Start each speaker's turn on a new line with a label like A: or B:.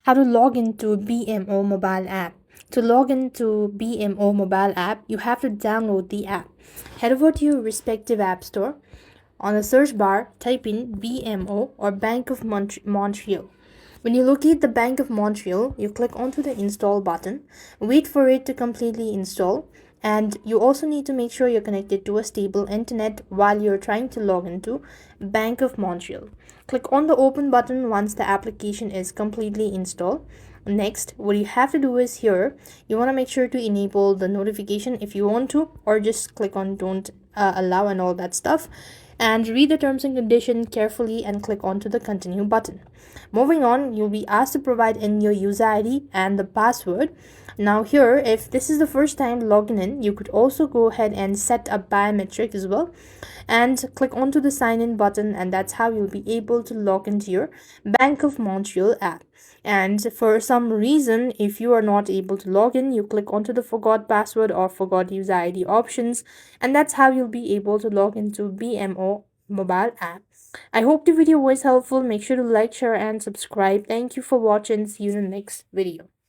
A: How to log into Bmo Mobile App. To log into Bmo Mobile App, you have to download the app. Head over to your respective app store. On the search bar, type in BMO or Bank of Montreal. When you locate the Bank of Montreal, you click onto the install button. Wait for it to completely install. And you also need to make sure you're connected to a stable internet while you're trying to log into Bank of Montreal. Click on the open button once the application is completely installed. Next, what you have to do is here, you want to make sure to enable the notification if you want to, or just click on don't allow and all that stuff, and read the terms and conditions carefully and click onto the continue button. Moving on, you'll be asked to provide in your user ID and the password. Now here, if this is the first time logging in, you could also go ahead and set a biometric as well and click onto the sign in button, and that's how you'll be able to log into your Bank of Montreal app. And for some reason, if you are not able to log in, you click onto the forgot password or forgot user ID options, and that's how you'll be able to log into Bmo Mobile App. I hope the video was helpful. Make sure to like, share, and subscribe. Thank you for watching. See you in the next video.